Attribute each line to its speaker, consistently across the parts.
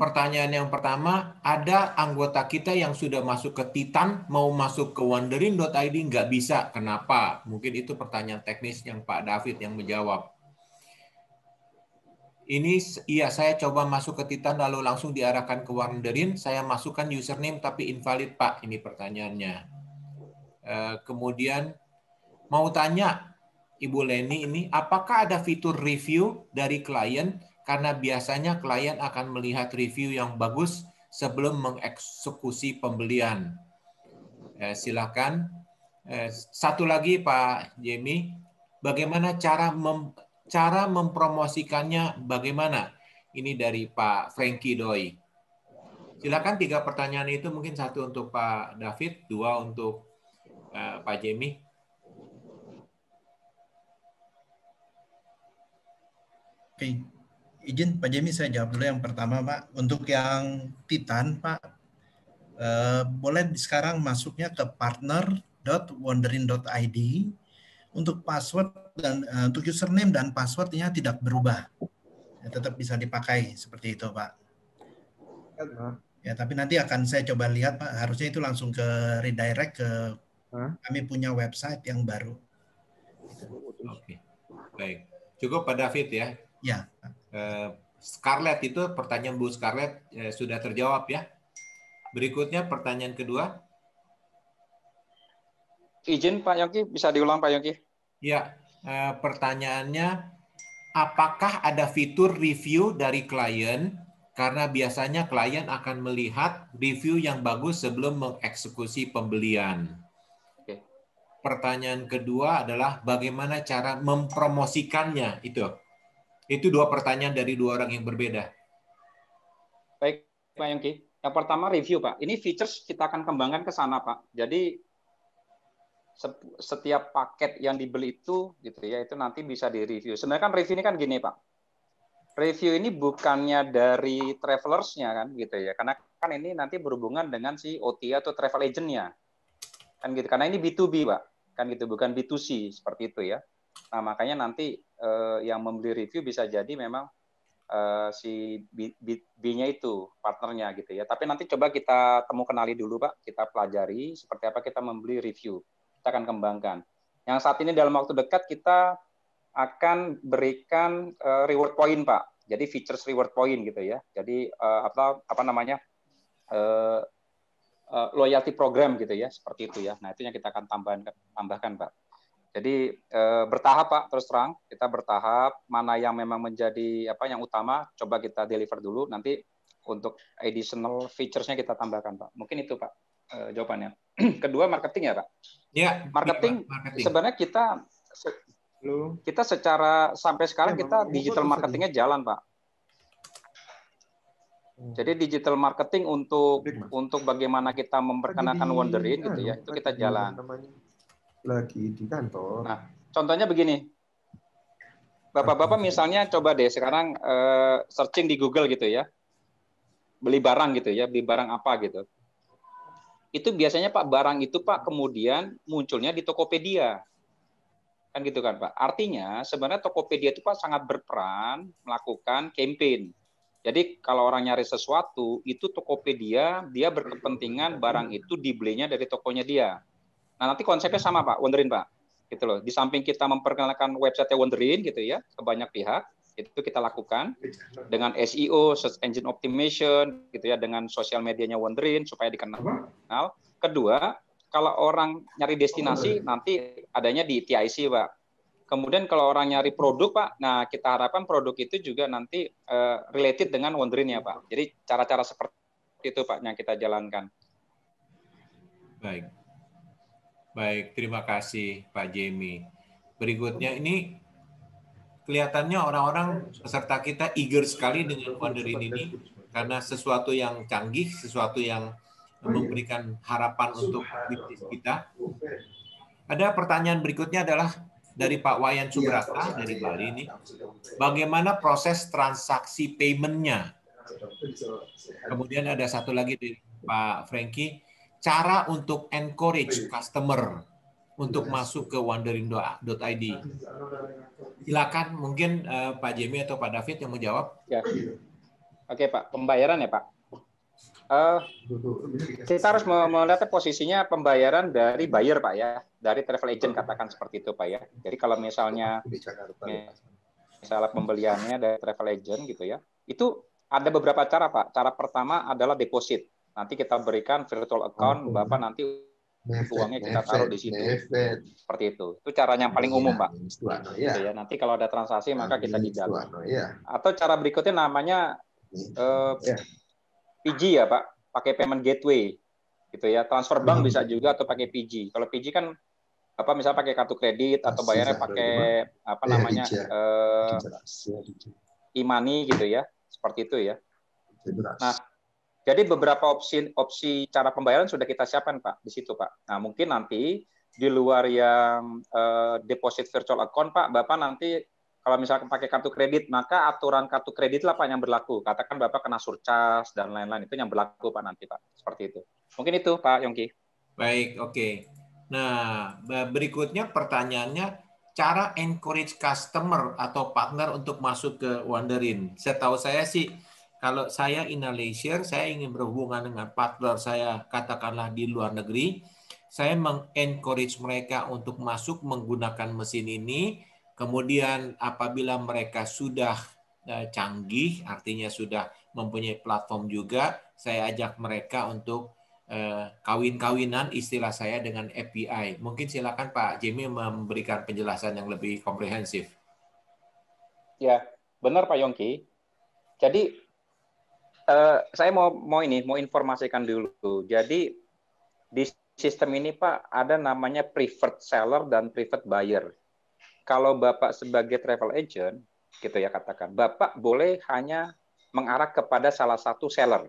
Speaker 1: Pertanyaan yang pertama, ada anggota kita yang sudah masuk ke Titan, mau masuk ke Wonderin.id nggak bisa. Kenapa? Mungkin itu pertanyaan teknis yang Pak David yang menjawab. Ini iya, saya coba masuk ke Titan lalu langsung diarahkan ke Wonderin. Saya masukkan username tapi invalid, Pak. Ini pertanyaannya. Kemudian mau tanya Ibu Leni ini, apakah ada fitur review dari klien? Karena biasanya klien akan melihat review yang bagus sebelum mengeksekusi pembelian. Silakan. Satu lagi Pak Jamie, bagaimana cara mempromosikannya? Bagaimana? Ini dari Pak Frankie Doi. Silakan 3 pertanyaan itu, mungkin 1 untuk Pak David, 2 untuk Pak Jamie.
Speaker 2: Oke, izin Pak Jemi saya jawab dulu yang pertama Pak. Untuk yang Titan Pak, boleh sekarang masuknya ke partner.wonderin.id. Untuk password dan untuk username dan passwordnya tidak berubah, ya, tetap bisa dipakai seperti itu Pak. Ya, tapi nanti akan saya coba lihat Pak. Harusnya itu langsung ke redirect ke kami punya website yang baru.
Speaker 1: Oke, baik. Cukup Pak David ya.
Speaker 2: Ya.
Speaker 1: Scarlett itu pertanyaan Bu Scarlett sudah terjawab ya. Berikutnya pertanyaan kedua.
Speaker 3: Izin Pak Yongki, bisa diulang Pak Yongki?
Speaker 1: Ya, pertanyaannya, apakah ada fitur review dari klien? Karena biasanya klien akan melihat review yang bagus sebelum mengeksekusi pembelian.
Speaker 3: Oke.
Speaker 1: Pertanyaan kedua adalah bagaimana cara mempromosikannya itu. Itu 2 pertanyaan dari 2 orang yang berbeda.
Speaker 3: Baik, Pak Yongki. Yang pertama review, Pak. Ini features kita akan kembangkan ke sana, Pak. Jadi setiap paket yang dibeli itu, gitu ya, itu nanti bisa di-review. Sebenarnya kan review ini kan gini, Pak. Review ini bukannya dari travelers-nya kan, gitu ya. Karena kan ini nanti berhubungan dengan si OTA atau travel agent-nya. Kan gitu. Karena ini B2B, Pak. Kan gitu, bukan B2C seperti itu ya. Nah, makanya nanti yang membeli review bisa jadi memang si B-nya itu partnernya gitu ya. Tapi nanti coba kita kenali dulu Pak, kita pelajari seperti apa kita membeli review. Kita akan kembangkan. Yang saat ini dalam waktu dekat kita akan berikan reward point Pak. Jadi features reward point gitu ya. Jadi apa namanya loyalty program gitu ya, seperti itu ya. Nah itu yang kita akan tambahkan Pak. Jadi bertahap Pak, terus terang kita bertahap, mana yang memang menjadi apa yang utama coba kita deliver dulu, nanti untuk additional features-nya kita tambahkan Pak. Mungkin itu Pak jawabannya. Kedua marketing ya Pak.
Speaker 1: Ya,
Speaker 3: marketing. Sebenarnya kita secara sampai sekarang kita digital marketingnya jalan Pak. Jadi digital marketing untuk bagaimana kita memperkenalkan Wonderin gitu ya, itu kita jalan.
Speaker 4: Lagi di kantor.
Speaker 3: Nah, contohnya begini. Bapak-bapak misalnya coba deh sekarang searching di Google gitu ya. Beli barang gitu ya, beli barang apa gitu. Itu biasanya Pak barang itu Pak kemudian munculnya di Tokopedia. Kan gitu kan Pak. Artinya sebenarnya Tokopedia itu Pak sangat berperan melakukan campaign. Jadi kalau orang nyari sesuatu, itu Tokopedia dia berkepentingan barang itu dibelinya dari tokonya dia. Nah, nanti konsepnya sama Pak, Wonderin Pak. Gitu loh. Di samping kita memperkenalkan website Wonderin gitu ya, ke banyak pihak, itu kita lakukan dengan SEO, search engine optimization gitu ya, dengan sosial medianya Wonderin supaya dikenal. Kedua, kalau orang nyari destinasi nanti adanya di TIC, Pak. Kemudian kalau orang nyari produk, Pak, nah kita harapkan produk itu juga nanti related dengan Wonderin ya, Pak. Jadi cara-cara seperti itu Pak yang kita jalankan.
Speaker 1: Baik. Baik, terima kasih Pak Jamie. Berikutnya ini kelihatannya orang-orang peserta kita eager sekali dengan Wonderin ini karena sesuatu yang canggih, sesuatu yang memberikan harapan untuk bisnis kita. Ada pertanyaan berikutnya adalah dari Pak Wayan Subrata dari Bali ini. Bagaimana proses transaksi payment-nya? Kemudian ada satu lagi dari Pak Frankie. Cara untuk encourage customer untuk masuk ke wonderin.id. Silakan mungkin Pak Jamie atau Pak David yang menjawab.
Speaker 3: Ya. Oke Pak, pembayaran ya Pak. Kita harus melihat posisinya pembayaran dari buyer Pak ya, dari travel agent katakan seperti itu Pak ya. Jadi kalau misalnya pembeliannya dari travel agent gitu ya, itu ada beberapa cara Pak. Cara pertama adalah deposit. Nanti kita berikan virtual account, Bapak nanti uangnya kita taruh di situ. Seperti itu. Itu caranya yang paling umum Pak. Gitu ya. Nanti kalau ada transaksi maka kita di dalam. Atau cara berikutnya namanya PG ya Pak, pakai payment gateway gitu ya. Transfer bank bisa juga atau pakai PG. Kalau PG kan apa misalnya pakai kartu kredit atau bayarnya pakai apa namanya e-money gitu ya. Seperti itu ya. Nah, jadi beberapa opsi cara pembayaran sudah kita siapkan Pak di situ Pak. Nah, mungkin nanti di luar yang deposit virtual account Pak, Bapak nanti kalau misalkan pakai kartu kredit, maka aturan kartu kredit lah Pak yang berlaku. Katakan Bapak kena surcharge dan lain-lain, itu yang berlaku Pak nanti Pak. Seperti itu. Mungkin itu Pak Yongki.
Speaker 1: Baik, oke. Nah, berikutnya pertanyaannya, cara encourage customer atau partner untuk masuk ke Wonderin. Setahu saya sih, kalau saya in Malaysia, saya ingin berhubungan dengan partner saya, katakanlah di luar negeri, saya mengencourage mereka untuk masuk menggunakan mesin ini. Kemudian apabila mereka sudah canggih, artinya sudah mempunyai platform juga, saya ajak mereka untuk kawin-kawinan istilah saya dengan API. Mungkin silakan Pak Jamie memberikan penjelasan yang lebih komprehensif.
Speaker 3: Ya, benar Pak Yongki. Jadi saya mau informasikan dulu. Jadi di sistem ini Pak ada namanya preferred seller dan preferred buyer. Kalau Bapak sebagai travel agent, gitu ya katakan, Bapak boleh hanya mengarah kepada salah satu seller.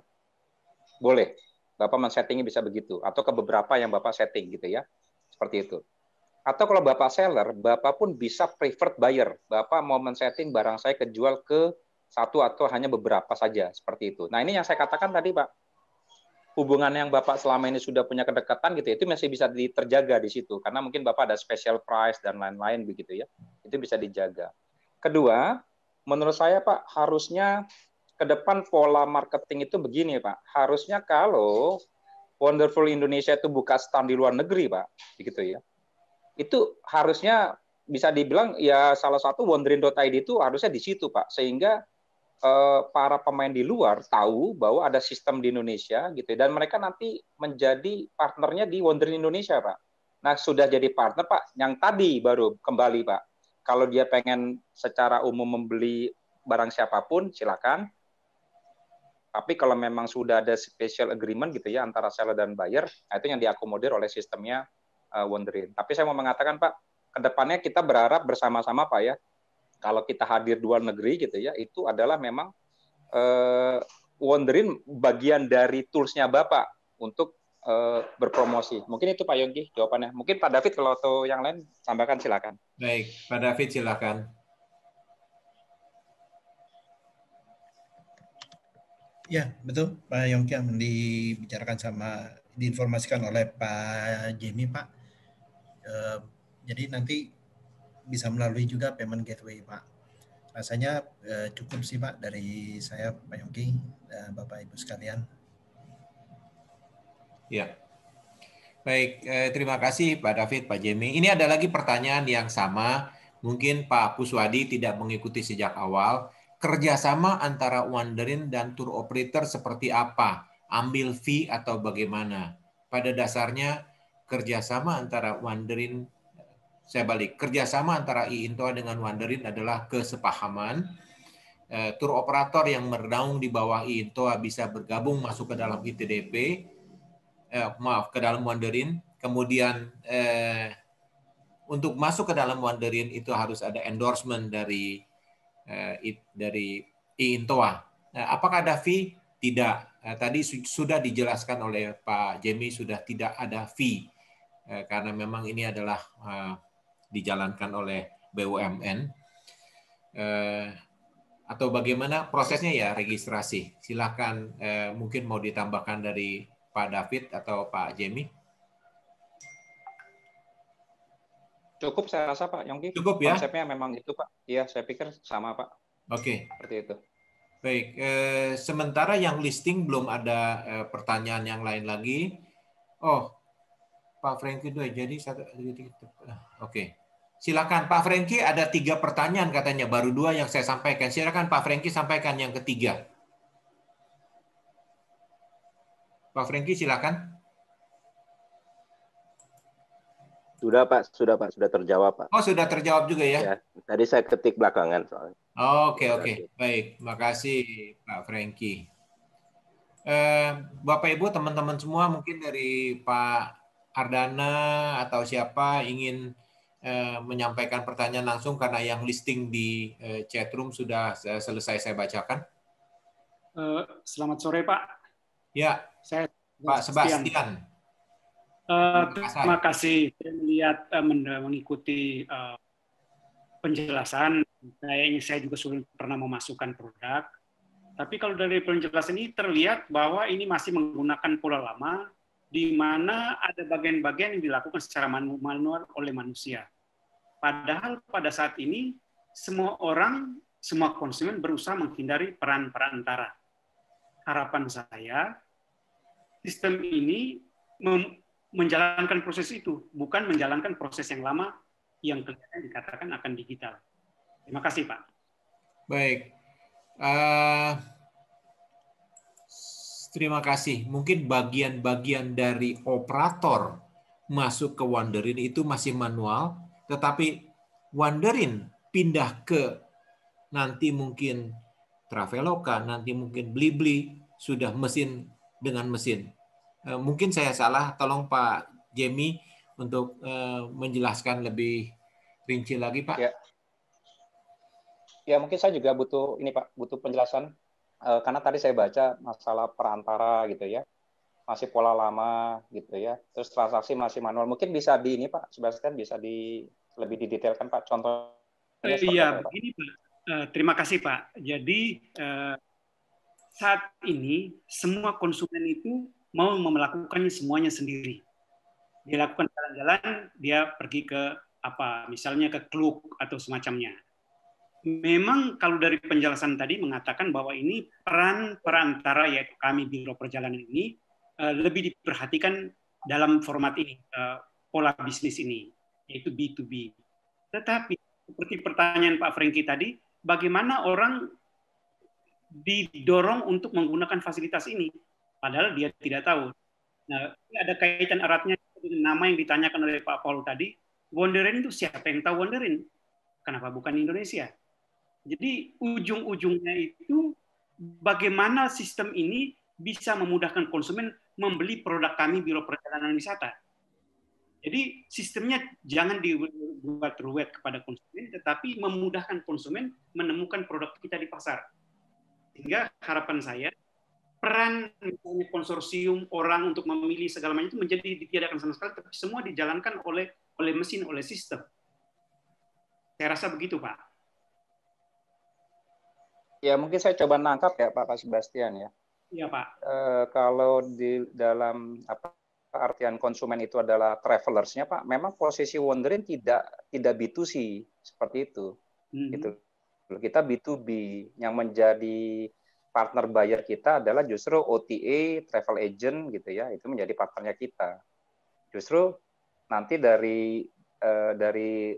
Speaker 3: Boleh. Bapak men-settingnya bisa begitu. Atau ke beberapa yang Bapak setting gitu ya. Seperti itu. Atau kalau Bapak seller, Bapak pun bisa preferred buyer. Bapak mau men-setting barang saya kejual ke satu atau hanya beberapa saja. Seperti itu. Nah ini yang saya katakan tadi Pak. Hubungan yang Bapak selama ini sudah punya kedekatan gitu, itu masih bisa terjaga di situ. Karena mungkin Bapak ada special price dan lain-lain begitu ya. Itu bisa dijaga. Kedua, menurut saya Pak, harusnya ke depan pola marketing itu begini Pak. Harusnya kalau Wonderful Indonesia itu buka stand di luar negeri Pak, gitu ya. Itu harusnya bisa dibilang ya salah satu Wonderin.id itu harusnya di situ Pak. Sehingga para pemain di luar tahu bahwa ada sistem di Indonesia gitu dan mereka nanti menjadi partnernya di Wonderin Indonesia Pak. Nah sudah jadi partner Pak, yang tadi baru kembali Pak. Kalau dia pengen secara umum membeli barang siapapun silakan. Tapi kalau memang sudah ada special agreement gitu ya antara seller dan buyer, nah itu yang diakomodir oleh sistemnya Wonderin. Tapi saya mau mengatakan Pak, kedepannya kita berharap bersama-sama Pak ya. Kalau kita hadir di luar negeri gitu ya, itu adalah memang Wonderin bagian dari tools-nya Bapak untuk berpromosi. Mungkin itu Pak Yongki jawabannya. Mungkin Pak David kalau atau yang lain tambahkan silakan.
Speaker 1: Baik, Pak David silakan.
Speaker 2: Ya, betul Pak Yongki yang dibicarakan diinformasikan oleh Pak Jamie Pak. Jadi nanti bisa melalui juga payment gateway Pak. Rasanya cukup sih Pak dari saya Pak Yongki, Bapak Ibu sekalian.
Speaker 1: Ya, baik. Terima kasih Pak David, Pak Jamie. Ini ada lagi pertanyaan yang sama. Mungkin Pak Puswadi tidak mengikuti sejak awal. Kerjasama antara Wonderin dan tour operator seperti apa? Ambil fee atau bagaimana? Pada dasarnya kerjasama antara Wonderin kerjasama antara iIntoa dengan Wonderin adalah kesepahaman. Tour operator yang bernaung di bawah iIntoa bisa bergabung masuk ke dalam ITDP, ke dalam Wonderin. Kemudian untuk masuk ke dalam Wonderin itu harus ada endorsement dari iIntoa. Apakah ada fee? Tidak. Tadi sudah dijelaskan oleh Pak Jamie, sudah tidak ada fee karena memang ini adalah dijalankan oleh BUMN. Atau bagaimana prosesnya ya registrasi? Silakan mungkin mau ditambahkan dari Pak David atau Pak Jamie.
Speaker 3: Cukup saya rasa Pak Yongki.
Speaker 1: Cukup ya?
Speaker 3: Konsepnya memang itu Pak. Iya, saya pikir sama Pak.
Speaker 1: Oke.
Speaker 3: Seperti itu.
Speaker 1: Baik, sementara yang listing belum ada pertanyaan yang lain lagi. Oh, Pak Franky itu jadi satu. Oke, silakan Pak Franky. Ada 3 pertanyaan katanya, baru 2 yang saya sampaikan. Silakan Pak Franky sampaikan yang ketiga. Pak Franky silakan.
Speaker 5: Sudah Pak, sudah terjawab Pak.
Speaker 1: Oh, sudah terjawab juga ya?
Speaker 5: Ya, tadi saya ketik belakangan soalnya.
Speaker 1: Oke. Baik, makasih Pak Franky. Bapak Ibu, teman-teman semua, mungkin dari Pak Ardana atau siapa ingin menyampaikan pertanyaan langsung karena yang listing di chatroom sudah selesai saya bacakan.
Speaker 6: Selamat sore Pak.
Speaker 1: Ya,
Speaker 6: Saya
Speaker 1: Pak Sebastian.
Speaker 6: Terima kasih. Saya melihat mengikuti penjelasan. Kayaknya saya juga sudah pernah memasukkan produk. Tapi kalau dari penjelasan ini terlihat bahwa ini masih menggunakan pola lama, di mana ada bagian-bagian yang dilakukan secara manual oleh manusia. Padahal pada saat ini semua orang, semua konsumen berusaha menghindari peran perantara. Harapan saya, sistem ini menjalankan proses itu, bukan menjalankan proses yang lama yang dikatakan akan digital. Terima kasih, Pak.
Speaker 1: Baik. Terima kasih. Mungkin bagian-bagian dari operator masuk ke Wonderin itu masih manual, tetapi Wonderin pindah ke nanti mungkin Traveloka, nanti mungkin Blibli, sudah mesin dengan mesin. Mungkin saya salah, tolong Pak Jamie untuk menjelaskan lebih rinci lagi, Pak.
Speaker 3: Ya, mungkin saya juga butuh penjelasan. Karena tadi saya baca masalah perantara gitu ya, masih pola lama gitu ya, terus transaksi masih manual. Mungkin bisa di ini Pak Sebastian bisa lebih didetailkan Pak contohnya.
Speaker 6: Iya, begini Pak. Terima kasih Pak. Jadi saat ini semua konsumen itu mau melakukannya semuanya sendiri. Dia lakukan jalan-jalan, dia pergi ke misalnya ke Klook atau semacamnya. Memang kalau dari penjelasan tadi mengatakan bahwa ini peran perantara, yaitu kami Biro Perjalanan ini lebih diperhatikan dalam format ini, pola bisnis ini, yaitu B2B. Tetapi seperti pertanyaan Pak Franky tadi, bagaimana orang didorong untuk menggunakan fasilitas ini, padahal dia tidak tahu. Nah, ini ada kaitan eratnya dengan nama yang ditanyakan oleh Pak Paul tadi. Wonderin itu siapa yang tahu Wonderin? Kenapa bukan Indonesia? Jadi ujung-ujungnya itu bagaimana sistem ini bisa memudahkan konsumen membeli produk kami Biro Perjalanan Wisata. Jadi sistemnya jangan dibuat ruwet kepada konsumen, tetapi memudahkan konsumen menemukan produk kita di pasar. Sehingga harapan saya, peran misalnya konsorsium orang untuk memilih segala macam itu menjadi ditiadakan sama sekali, tapi semua dijalankan oleh mesin, oleh sistem. Saya rasa begitu, Pak.
Speaker 3: Ya, mungkin saya coba nangkap ya Pak Sebastian ya.
Speaker 6: Iya, Pak.
Speaker 3: Kalau di dalam artian konsumen itu adalah travelers-nya, Pak, memang posisi Wonderin tidak B2C seperti itu. Gitu. Kita B2B, yang menjadi partner buyer kita adalah justru OTA, travel agent gitu ya, itu menjadi partnernya kita. Justru nanti dari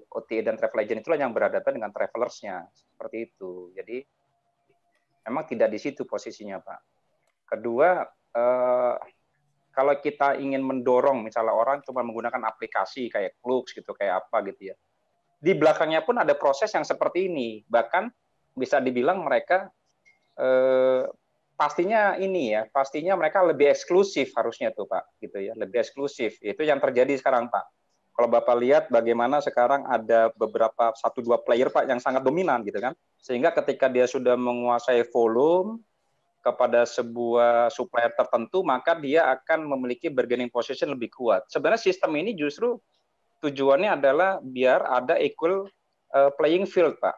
Speaker 3: OTA dan travel agent itulah yang berhadapan dengan travelers-nya, seperti itu. Jadi memang tidak di situ posisinya, Pak. Kedua, kalau kita ingin mendorong, misalnya orang cuma menggunakan aplikasi kayak Klook gitu, kayak apa gitu ya, di belakangnya pun ada proses yang seperti ini. Bahkan bisa dibilang mereka pastinya mereka lebih eksklusif harusnya tuh Pak, gitu ya, lebih eksklusif. Itu yang terjadi sekarang Pak. Kalau Bapak lihat bagaimana sekarang ada beberapa 1-2 player Pak yang sangat dominan gitu kan. Sehingga ketika dia sudah menguasai volume kepada sebuah supplier tertentu, maka dia akan memiliki bargaining position lebih kuat. Sebenarnya sistem ini justru tujuannya adalah biar ada equal playing field Pak.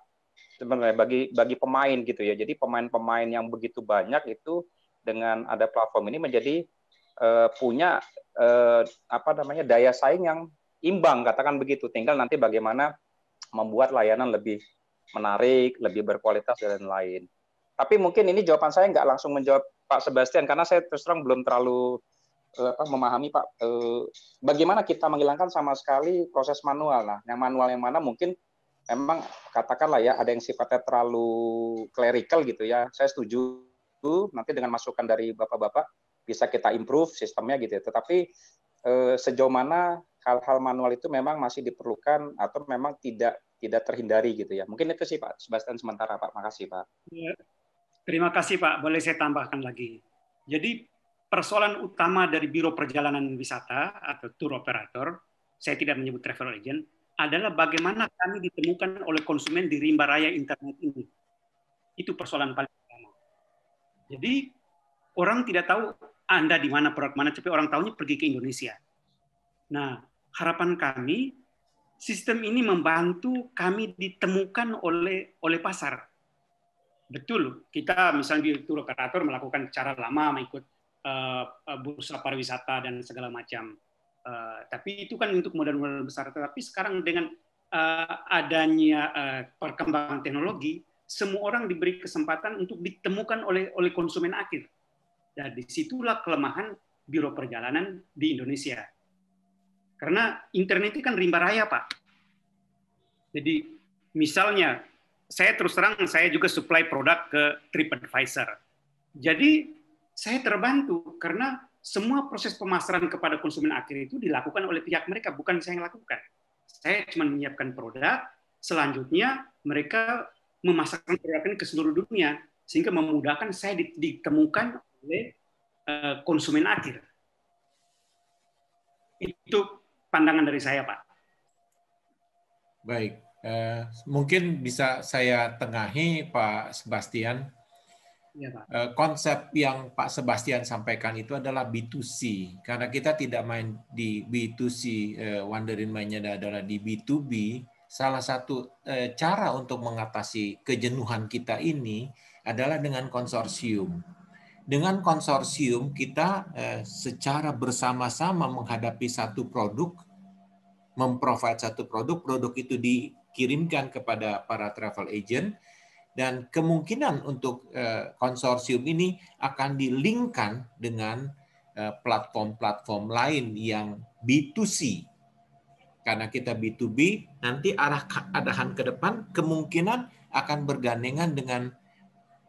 Speaker 3: Sebenarnya bagi pemain gitu ya. Jadi pemain-pemain yang begitu banyak itu dengan ada platform ini menjadi punya daya saing yang imbang, katakan begitu. Tinggal nanti bagaimana membuat layanan lebih menarik, lebih berkualitas dan lain-lain. Tapi mungkin ini jawaban saya nggak langsung menjawab Pak Sebastian, karena saya terus terang belum terlalu memahami Pak, bagaimana kita menghilangkan sama sekali proses manual. Nah, yang manual yang mana mungkin memang katakanlah ya ada yang sifatnya terlalu clerical gitu ya. Saya setuju nanti dengan masukan dari Bapak-bapak bisa kita improve sistemnya gitu ya. Tetapi sejauh mana hal-hal manual itu memang masih diperlukan atau memang tidak terhindari gitu ya. Mungkin itu sih Pak Sebastian sementara Pak. Makasih Pak.
Speaker 6: Terima kasih Pak. Boleh saya tambahkan lagi. Jadi persoalan utama dari Biro Perjalanan Wisata atau tour operator, saya tidak menyebut travel agent, adalah bagaimana kami ditemukan oleh konsumen di rimba raya internet ini. Itu persoalan paling utama. Jadi orang tidak tahu Anda di mana, produk mana, tapi orang tahunya pergi ke Indonesia. Nah, harapan kami, sistem ini membantu kami ditemukan oleh pasar. Betul, kita misalnya di tour operator melakukan cara lama mengikut bursa pariwisata dan segala macam. Tapi itu kan untuk modal-modal besar. Tetapi sekarang dengan adanya perkembangan teknologi, semua orang diberi kesempatan untuk ditemukan oleh konsumen akhir. Dan disitulah kelemahan Biro Perjalanan di Indonesia. Karena internet itu kan rimba raya, Pak. Jadi misalnya, saya terus terang, saya juga supply produk ke TripAdvisor. Jadi saya terbantu karena semua proses pemasaran kepada konsumen akhir itu dilakukan oleh pihak mereka, bukan saya yang lakukan. Saya cuma menyiapkan produk, selanjutnya mereka memasarkan produk ini ke seluruh dunia, sehingga memudahkan saya ditemukan oleh konsumen akhir. Itu pandangan dari saya, Pak.
Speaker 1: Baik, mungkin bisa saya tengahi Pak Sebastian. Ya, Pak. Konsep yang Pak Sebastian sampaikan itu adalah B2C, karena kita tidak main di B2C, Wonderin mainnya adalah di B2B. Salah satu cara untuk mengatasi kejenuhan kita ini adalah dengan konsorsium. Dengan konsorsium kita secara bersama-sama menghadapi satu produk, memprovide satu produk itu dikirimkan kepada para travel agent, dan kemungkinan untuk konsorsium ini akan di-link-kan dengan platform-platform lain yang B2C. Karena kita B2B, nanti arahan ke depan kemungkinan akan bergandengan dengan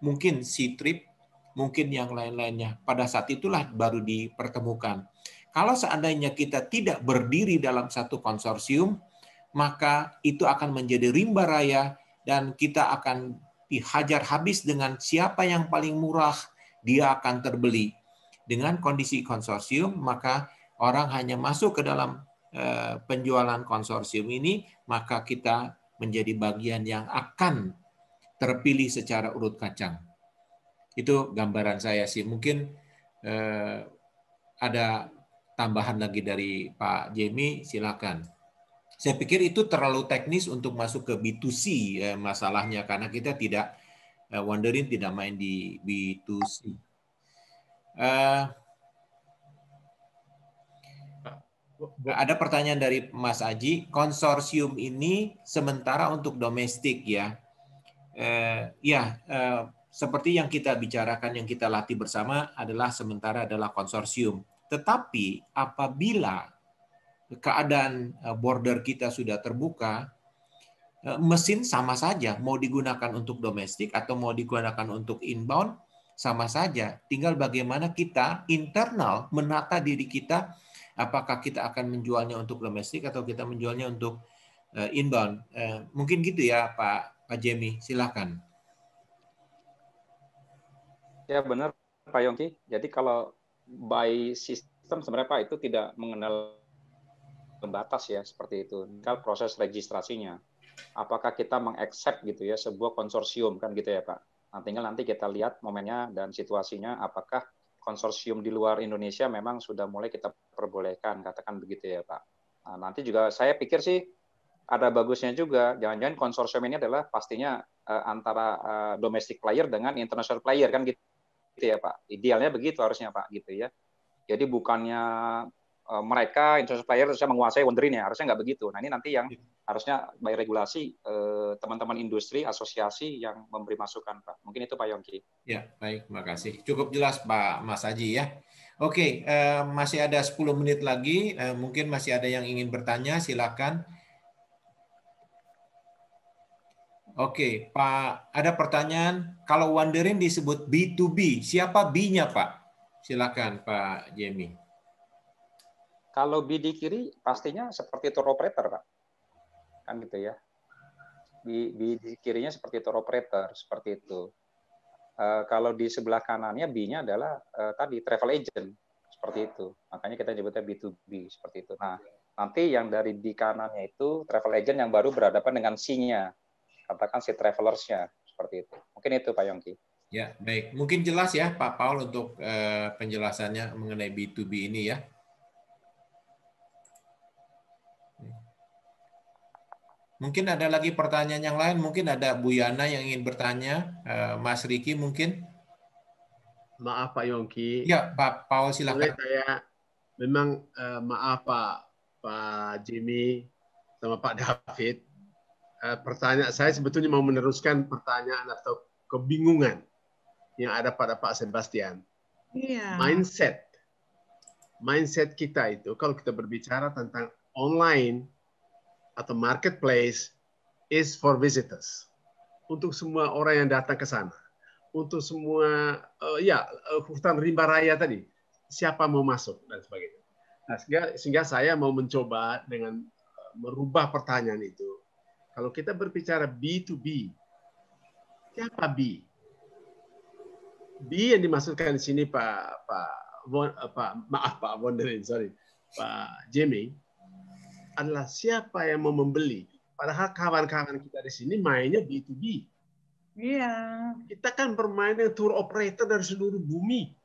Speaker 1: mungkin Ctrip, mungkin yang lain-lainnya. Pada saat itulah baru dipertemukan. Kalau seandainya kita tidak berdiri dalam satu konsorsium, maka itu akan menjadi rimba raya dan kita akan dihajar habis dengan siapa yang paling murah, dia akan terbeli. Dengan kondisi konsorsium, maka orang hanya masuk ke dalam penjualan konsorsium ini, maka kita menjadi bagian yang akan terpilih secara urut kacang. Itu gambaran saya sih. Mungkin ada tambahan lagi dari Pak Jamie, silakan. Saya pikir itu terlalu teknis untuk masuk ke B2C masalahnya, karena kita tidak, Wonderin tidak main di B2C. Ada pertanyaan dari Mas Aji, konsorsium ini sementara untuk domestik ya. Seperti yang kita bicarakan, yang kita latih bersama adalah sementara adalah konsorsium. Tetapi apabila keadaan border kita sudah terbuka, mesin sama saja, mau digunakan untuk domestik atau mau digunakan untuk inbound, sama saja. Tinggal bagaimana kita internal menata diri kita, apakah kita akan menjualnya untuk domestik atau kita menjualnya untuk inbound. Mungkin gitu ya Pak Jamie, silakan.
Speaker 3: Ya benar Pak Yongki. Jadi kalau by system sebenarnya Pak itu tidak mengenal batas ya seperti itu. Tinggal proses registrasinya. Apakah kita mengaccept gitu ya sebuah konsorsium kan gitu ya Pak. Nah, tinggal nanti kita lihat momennya dan situasinya apakah konsorsium di luar Indonesia memang sudah mulai kita perbolehkan, katakan begitu ya Pak. Nah, nanti juga saya pikir sih ada bagusnya juga. Jangan-jangan konsorsium ini adalah pastinya antara domestic player dengan international player kan gitu ya Pak. Idealnya begitu harusnya Pak gitu ya. Jadi bukannya mereka international player harusnya menguasai Wonderin ya, harusnya nggak begitu. Nah ini nanti yang harusnya by regulasi teman-teman industri, asosiasi yang memberi masukan, Pak. Mungkin itu Pak Yongki.
Speaker 1: Ya, baik, terima kasih. Cukup jelas Pak Mas Haji ya. Oke, masih ada 10 menit lagi, mungkin masih ada yang ingin bertanya, silakan. Oke, Pak, ada pertanyaan, kalau Wonderin disebut B2B, siapa B-nya Pak? Silakan Pak Jamie.
Speaker 3: Kalau B di kiri pastinya seperti tour operator, Pak. Kan gitu ya. B di kirinya seperti tour operator, seperti itu. Kalau di sebelah kanannya B-nya adalah tadi travel agent, seperti itu. Makanya kita nyebutnya B2B, seperti itu. Nah, nanti yang dari di kanannya itu travel agent yang baru berhadapan dengan C-nya. Katakan si travelers-nya, seperti itu. Mungkin itu Pak Yongki.
Speaker 1: Ya, baik. Mungkin jelas ya Pak Paul untuk penjelasannya mengenai B2B ini ya. Mungkin ada lagi pertanyaan yang lain, mungkin ada Bu Yana yang ingin bertanya, Mas Riki mungkin.
Speaker 7: Maaf Pak Yongki.
Speaker 1: Ya, Pak Paul silakan.
Speaker 7: Saya memang maaf Pak Jimmy sama Pak David. Pertanyaan saya sebetulnya mau meneruskan pertanyaan atau kebingungan yang ada pada Pak Sebastian.
Speaker 8: Iya.
Speaker 7: Mindset kita itu kalau kita berbicara tentang online atau marketplace is for visitors. Untuk semua orang yang datang ke sana. Untuk semua hutan rimba raya tadi. Siapa mau masuk dan sebagainya. Nah, sehingga saya mau mencoba dengan merubah pertanyaan itu. Kalau kita berbicara B2B, siapa B? B yang dimaksudkan di sini Pak Jamie adalah siapa yang mau membeli. Padahal kawan-kawan kita di sini mainnya B2B.
Speaker 8: Iya.
Speaker 7: Kita kan bermain dengan tour operator dari seluruh bumi.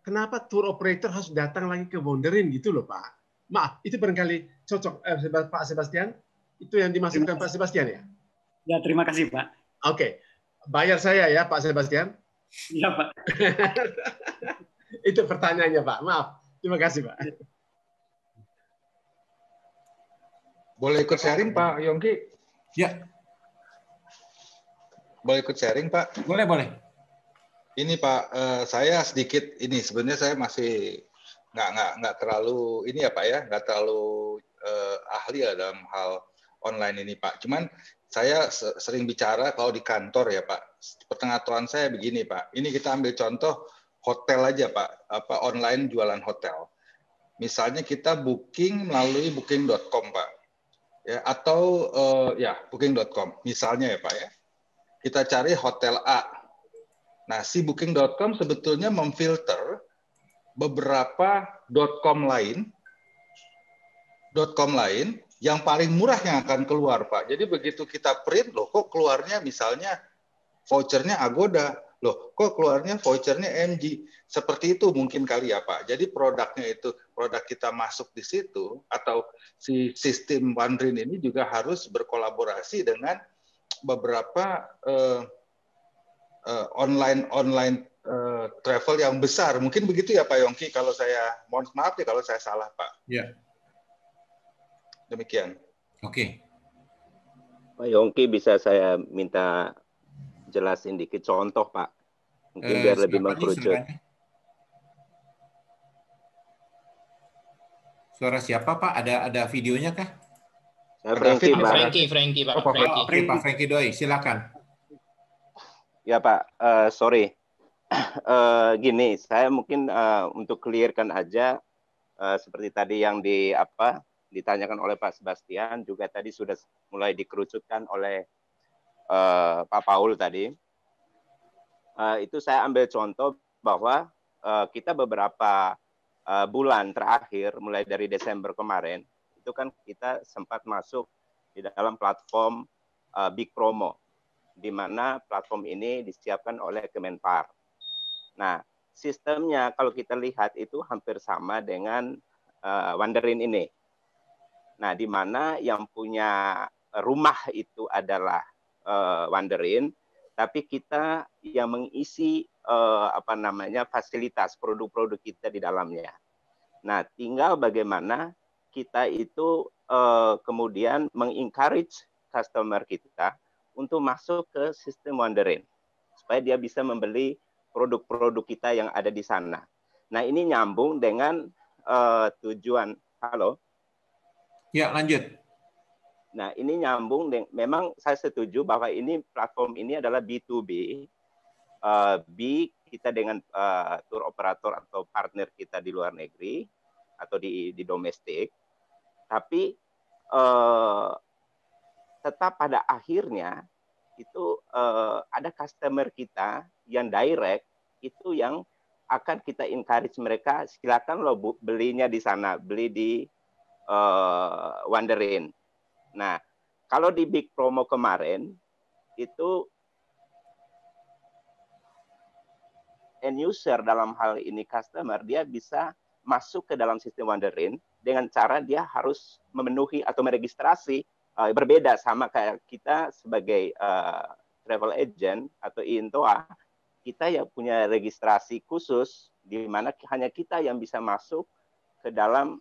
Speaker 7: Kenapa tour operator harus datang lagi ke Wonderin gitu loh Pak? Maaf, itu barangkali cocok Pak Sebastian. Itu yang dimaksudkan Pak Sebastian ya?
Speaker 6: Ya, terima kasih Pak.
Speaker 7: Oke. Bayar saya ya Pak Sebastian?
Speaker 6: Iya Pak.
Speaker 7: Itu pertanyaannya Pak. Maaf. Terima kasih Pak.
Speaker 9: Boleh ikut sharing Pak Yongki?
Speaker 1: Ya.
Speaker 9: Boleh ikut sharing Pak?
Speaker 1: Boleh, boleh.
Speaker 9: Ini Pak, saya sedikit ini sebenarnya saya masih nggak terlalu ini ya Pak ya, nggak terlalu ahli ya dalam hal online ini Pak. Cuman saya sering bicara kalau di kantor ya Pak. Pengetahuan saya begini Pak. Ini kita ambil contoh hotel aja Pak. Online jualan hotel. Misalnya kita booking melalui booking.com Pak. Ya, atau booking.com. Misalnya ya Pak ya. Kita cari hotel A. Nah, si booking.com sebetulnya memfilter beberapa .com lain yang paling murah yang akan keluar, Pak. Jadi begitu kita print, loh kok keluarnya misalnya vouchernya Agoda, loh kok keluarnya vouchernya MG. Seperti itu mungkin kali ya, Pak. Jadi produknya itu, produk kita masuk di situ, atau si sistem Wonderin ini juga harus berkolaborasi dengan beberapa online travel yang besar. Mungkin begitu ya Pak Yongki, kalau saya, mohon maaf ya kalau saya salah Pak.
Speaker 1: Ya.
Speaker 9: Demikian.
Speaker 1: Oke.
Speaker 5: Pak Yongki, bisa saya minta jelasin dikit contoh Pak? Mungkin biar lebih mengkerucut.
Speaker 1: Suara siapa Pak? Ada videonya kah?
Speaker 5: Frankie
Speaker 1: Pak. Pak Frankie Doi, silakan.
Speaker 5: Ya Pak, sorry. Gini, saya mungkin untuk clearkan aja seperti tadi yang ditanyakan oleh Pak Sebastian, juga tadi sudah mulai dikerucutkan oleh Pak Paul tadi. Itu saya ambil contoh bahwa kita beberapa bulan terakhir, mulai dari Desember kemarin, itu kan kita sempat masuk di dalam platform Big Promo, di mana platform ini disiapkan oleh Kemenpar. Nah, sistemnya kalau kita lihat itu hampir sama dengan Wonderin ini. Nah, di mana yang punya rumah itu adalah Wonderin, tapi kita yang mengisi fasilitas produk-produk kita di dalamnya. Nah, tinggal bagaimana kita itu kemudian mengencourage customer kita untuk masuk ke sistem Wonderin supaya dia bisa membeli produk-produk kita yang ada di sana. Nah, ini nyambung dengan tujuan. Halo?
Speaker 1: Ya, lanjut.
Speaker 5: Nah, ini nyambung dengan, memang saya setuju bahwa ini platform ini adalah B2B. B kita dengan tour operator atau partner kita di luar negeri atau di domestik, tapi tetap pada akhirnya itu ada customer kita yang direct itu yang akan kita encourage mereka, silakan lo belinya di sana, beli di Wonderin. Nah, kalau di Big Promo kemarin itu end user dalam hal ini customer, dia bisa masuk ke dalam sistem Wonderin dengan cara dia harus memenuhi atau meregistrasi, berbeda sama kayak kita sebagai travel agent atau INTOA, kita yang punya registrasi khusus di mana hanya kita yang bisa masuk ke dalam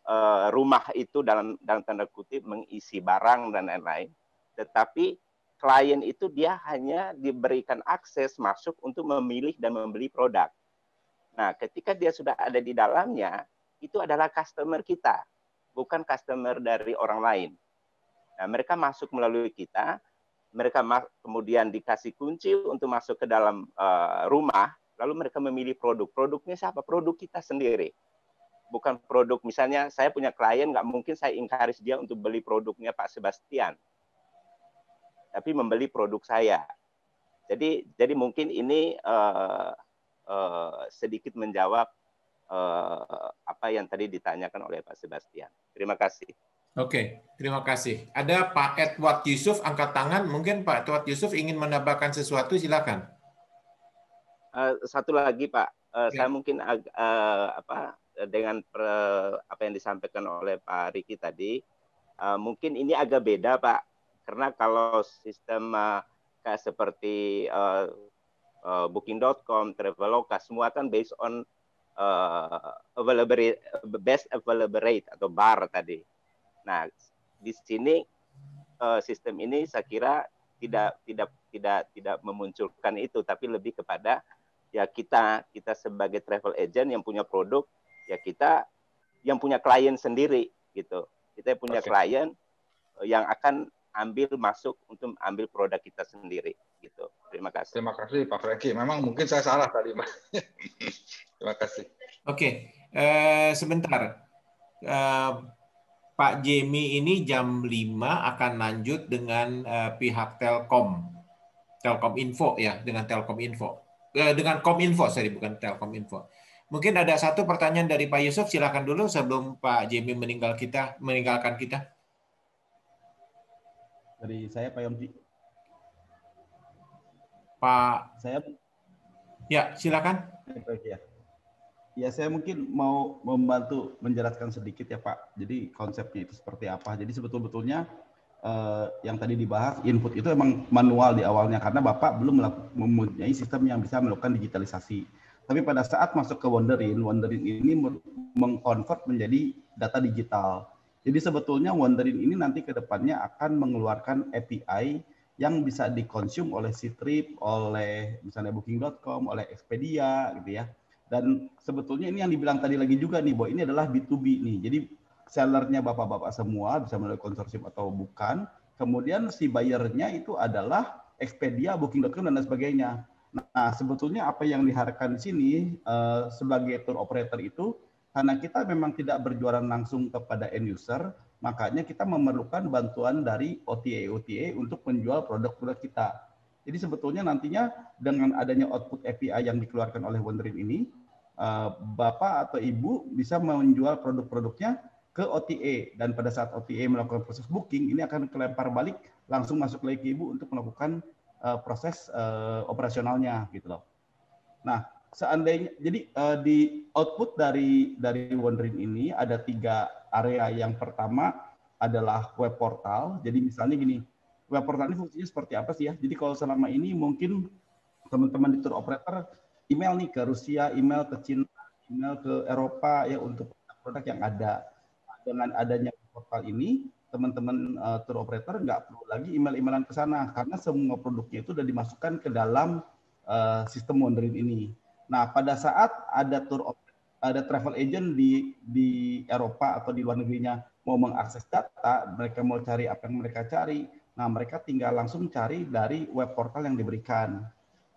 Speaker 5: rumah itu dalam tanda kutip mengisi barang dan lain-lain. Tetapi klien itu dia hanya diberikan akses masuk untuk memilih dan membeli produk. Nah, ketika dia sudah ada di dalamnya, itu adalah customer kita, bukan customer dari orang lain. Nah, mereka masuk melalui kita, mereka kemudian dikasih kunci untuk masuk ke dalam rumah, lalu mereka memilih produk. Produknya siapa? Produk kita sendiri. Bukan produk, misalnya saya punya klien, nggak mungkin saya encourage dia untuk beli produknya Pak Sebastian. Tapi membeli produk saya. Jadi mungkin ini sedikit menjawab apa yang tadi ditanyakan oleh Pak Sebastian. Terima kasih.
Speaker 1: Oke, terima kasih. Ada Pak Edward Yusuf angkat tangan. Mungkin Pak Edward Yusuf ingin menambahkan sesuatu, silakan.
Speaker 5: Satu lagi Pak,
Speaker 1: Ya.
Speaker 5: saya mungkin dengan apa yang disampaikan oleh Pak Riki tadi, mungkin ini agak beda Pak. Karena kalau sistem kayak seperti Booking.com, Traveloka, semua kan based on best available rate atau BAR tadi. Nah, di sini sistem ini saya kira tidak memunculkan itu, tapi lebih kepada ya kita sebagai travel agent yang punya produk, ya kita yang punya klien sendiri gitu. Kita punya klien yang akan masuk untuk ambil produk kita sendiri gitu. Terima kasih.
Speaker 9: Terima kasih Pak Franky. Memang mungkin saya salah tadi, Pak. Terima kasih.
Speaker 1: Oke, sebentar. Pak Jemi ini jam 5 akan lanjut dengan pihak Telkom. Telkom Info ya, dengan Telkom Info. Dengan Kominfo, sorry, bukan Telkom Info. Mungkin ada satu pertanyaan dari Pak Yusuf, silakan dulu sebelum Pak Jemi meninggalkan kita.
Speaker 10: Dari saya Pak Yongki.
Speaker 1: Pak.
Speaker 10: Saya.
Speaker 1: Ya, silakan.
Speaker 10: Ya, saya mungkin mau membantu menjelaskan sedikit ya Pak. Jadi konsepnya itu seperti apa. Jadi sebetulnya yang tadi dibahas input itu emang manual di awalnya karena Bapak belum mempunyai sistem yang bisa melakukan digitalisasi. Tapi pada saat masuk ke Wonderin ini mengkonvert menjadi data digital. Jadi sebetulnya Wonderin ini nanti ke depannya akan mengeluarkan API yang bisa dikonsum oleh Ctrip, oleh misalnya Booking.com, oleh Expedia gitu ya. Dan sebetulnya ini yang dibilang tadi lagi juga nih, bahwa ini adalah B2B nih. Jadi sellernya bapak-bapak semua bisa melalui konsorsium atau bukan. Kemudian si buyernya itu adalah Expedia, Booking.com dan lain sebagainya. Nah sebetulnya apa yang diharapkan di sini sebagai tour operator itu, karena kita memang tidak berjualan langsung kepada end user, makanya kita memerlukan bantuan dari OTA untuk menjual produk-produk kita. Jadi sebetulnya nantinya dengan adanya output API yang dikeluarkan oleh Wonderin ini, Bapak atau Ibu bisa menjual produk-produknya ke OTA. Dan pada saat OTA melakukan proses booking, ini akan kelempar balik langsung masuk lagi ke Ibu untuk melakukan proses operasionalnya gitu loh. Nah, seandainya jadi di output dari Wonderin ini ada 3 area. Yang pertama adalah web portal. Jadi misalnya gini, web portal ini fungsinya seperti apa sih ya? Jadi kalau selama ini mungkin teman-teman di tour operator email nih ke Rusia, email ke Cina, email ke Eropa ya untuk produk yang ada. Dengan adanya portal ini, teman-teman tour operator nggak perlu lagi email-emailan ke sana karena semua produknya itu sudah dimasukkan ke dalam sistem Wonderin ini. Nah, pada saat ada travel agent di Eropa atau di luar negerinya mau mengakses data, mereka mau cari apa yang mereka cari, nah mereka tinggal langsung cari dari web portal yang diberikan.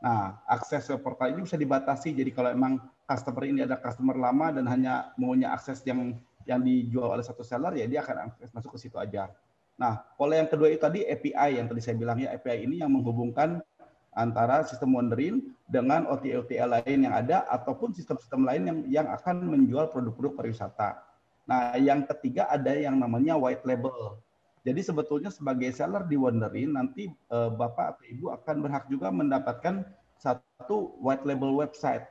Speaker 10: Nah, akses web portal ini bisa dibatasi. Jadi kalau emang customer ini ada customer lama dan hanya maunya akses yang dijual oleh satu seller, ya dia akan akses masuk ke situ aja. Nah, pola yang kedua itu tadi API yang tadi saya bilang ya, API ini yang menghubungkan antara sistem Wonderin dengan OTA lain yang ada ataupun sistem-sistem lain yang akan menjual produk-produk pariwisata. Nah, yang ketiga ada yang namanya white label. Jadi sebetulnya sebagai seller di Wonderin nanti Bapak atau Ibu akan berhak juga mendapatkan satu white label website.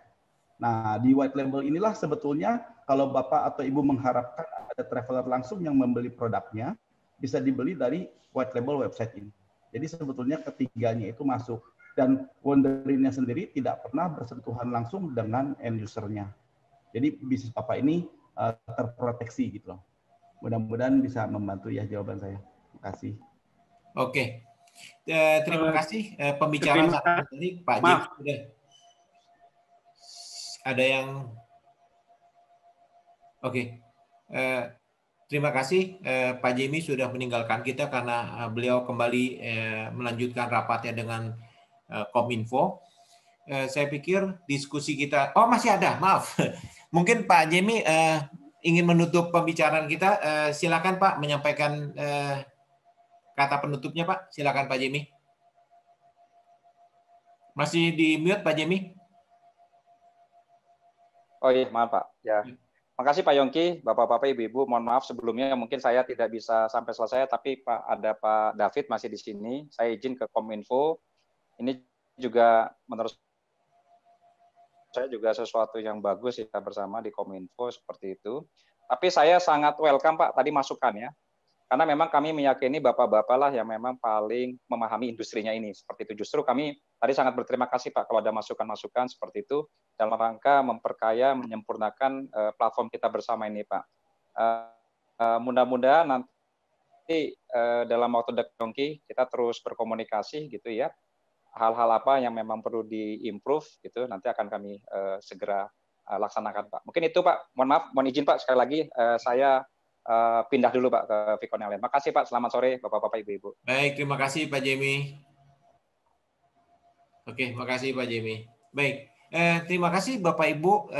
Speaker 10: Nah, di white label inilah sebetulnya kalau Bapak atau Ibu mengharapkan ada traveler langsung yang membeli produknya, bisa dibeli dari white label website ini. Jadi sebetulnya ketiganya itu masuk. Dan Wonderin-nya sendiri tidak pernah bersentuhan langsung dengan end user-nya. Jadi bisnis Bapak ini terproteksi gitu loh. Mudah-mudahan bisa membantu ya jawaban saya. Terima kasih.
Speaker 1: Oke. Terima kasih pembicaraan sangat menarik Pak Jim. Sudah ada yang terima kasih Pak Jimmy sudah meninggalkan kita karena beliau kembali melanjutkan rapatnya dengan Kominfo. Saya pikir diskusi kita, masih ada, maaf. Mungkin Pak Jimmy ingin menutup pembicaraan kita. Silakan Pak menyampaikan kata penutupnya Pak. Silakan Pak Jimmy. Masih di mute Pak Jimmy?
Speaker 3: Oh iya, maaf Pak. Ya. Makasih Pak Yongki, Bapak-Bapak, Ibu-Ibu. Mohon maaf sebelumnya mungkin saya tidak bisa sampai selesai, tapi ada Pak David masih di sini. Saya izin ke Kominfo. Ini juga menurut saya juga sesuatu yang bagus kita bersama di Kominfo seperti itu. Tapi saya sangat welcome Pak tadi masukannya. Karena memang kami meyakini Bapak-Bapak lah yang memang paling memahami industrinya ini. Seperti itu. Justru kami tadi sangat berterima kasih Pak kalau ada masukan-masukan seperti itu dalam rangka memperkaya, menyempurnakan platform kita bersama ini Pak. Mudah-mudahan nanti dalam waktu dekat kita terus berkomunikasi gitu ya. Hal-hal apa yang memang perlu di-improve gitu nanti akan kami segera laksanakan Pak. Mungkin itu Pak. Mohon maaf, mohon izin Pak sekali lagi saya pindah dulu Pak ke Vicon yang lain. Makasih Pak, selamat sore Bapak-Bapak Ibu-Ibu.
Speaker 1: Baik, terima kasih Pak Jimmy. Oke, makasih Pak Jimmy. Baik, terima kasih Bapak Ibu,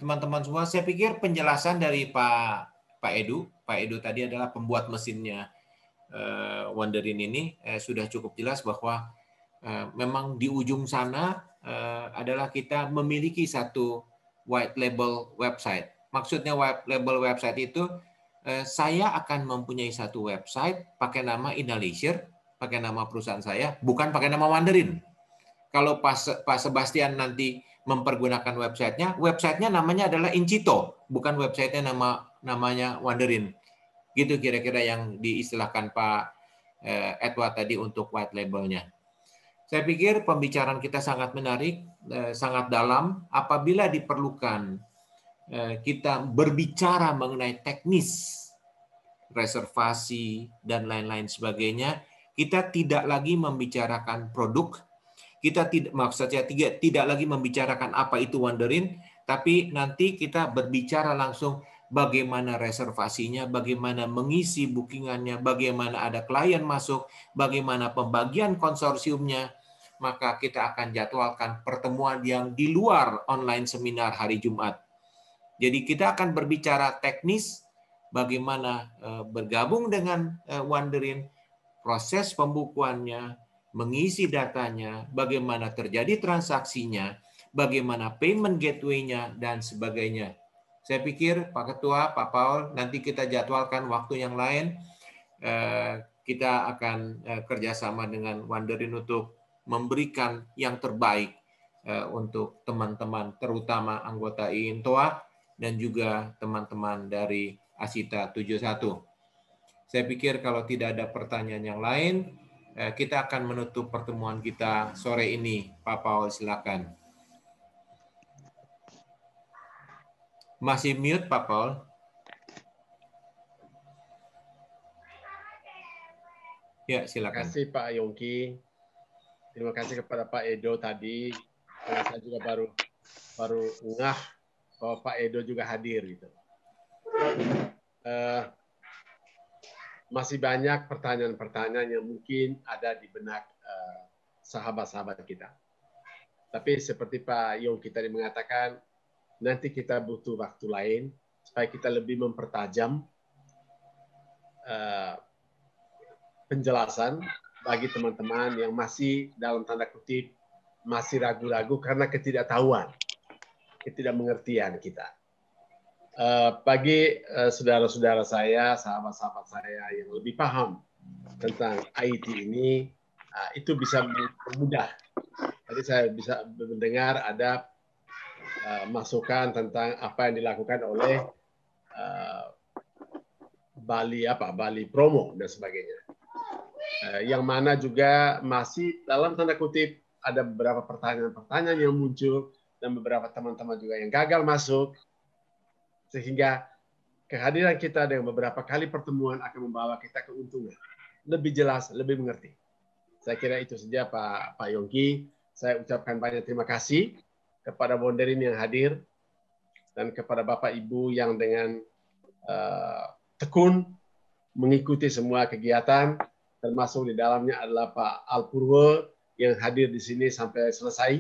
Speaker 1: teman-teman semua. Saya pikir penjelasan dari Pak Edu tadi adalah pembuat mesinnya Wonderin ini sudah cukup jelas bahwa memang di ujung sana adalah kita memiliki satu white label website. Maksudnya white label website itu saya akan mempunyai satu website pakai nama Inaleisure, pakai nama perusahaan saya, bukan pakai nama Wonderin. Kalau Pak Sebastian nanti mempergunakan websitenya namanya adalah Incito, bukan websitenya namanya Wonderin. Gitu kira-kira yang diistilahkan Pak Edward tadi untuk white labelnya. Saya pikir pembicaraan kita sangat menarik, sangat dalam. Apabila diperlukan kita berbicara mengenai teknis, reservasi, dan lain-lain sebagainya, kita tidak lagi membicarakan produk, kita tidak lagi membicarakan apa itu Wonderin, tapi nanti kita berbicara langsung bagaimana reservasinya, bagaimana mengisi bookingannya, bagaimana ada klien masuk, bagaimana pembagian konsorsiumnya, maka kita akan jadwalkan pertemuan yang di luar online seminar hari Jumat. Jadi kita akan berbicara teknis, bagaimana bergabung dengan Wonderin, proses pembukuannya, mengisi datanya, bagaimana terjadi transaksinya, bagaimana payment gateway-nya, dan sebagainya. Saya pikir Pak Ketua, Pak Paul, nanti kita jadwalkan waktu yang lain. Kita akan kerjasama dengan Wonderin untuk memberikan yang terbaik untuk teman-teman, terutama anggota IINTOA, dan juga teman-teman dari Asita 71. Saya pikir kalau tidak ada pertanyaan yang lain, kita akan menutup pertemuan kita sore ini. Pak Paul, silakan. Masih mute, Pak Paul? Ya,
Speaker 7: Terima
Speaker 1: silakan.
Speaker 7: kasih Pak Yongki. Terima kasih kepada Pak Edo tadi. Karena saya juga baru ngeh bahwa Pak Edo juga hadir gitu. Masih banyak pertanyaan-pertanyaan yang mungkin ada di benak sahabat-sahabat kita. Tapi seperti Pak Yongki tadi mengatakan, nanti kita butuh waktu lain supaya kita lebih mempertajam penjelasan bagi teman-teman yang masih dalam tanda kutip masih ragu-ragu karena ketidaktahuan, ketidakmengertian kita. Bagi saudara-saudara saya, sahabat-sahabat saya yang lebih paham tentang IT ini, itu bisa mudah. Tadi saya bisa mendengar ada masukan tentang apa yang dilakukan oleh Bali Promo dan sebagainya. Yang mana juga masih dalam tanda kutip ada beberapa pertanyaan-pertanyaan yang muncul dan beberapa teman-teman juga yang gagal masuk, sehingga kehadiran kita dengan beberapa kali pertemuan akan membawa kita keuntungan, lebih jelas, lebih mengerti. Saya kira itu saja Pak Yongki. Saya ucapkan banyak terima kasih kepada Wonderin yang hadir dan kepada Bapak Ibu yang dengan tekun mengikuti semua kegiatan, termasuk di dalamnya adalah Pak Al Purwo yang hadir di sini sampai selesai.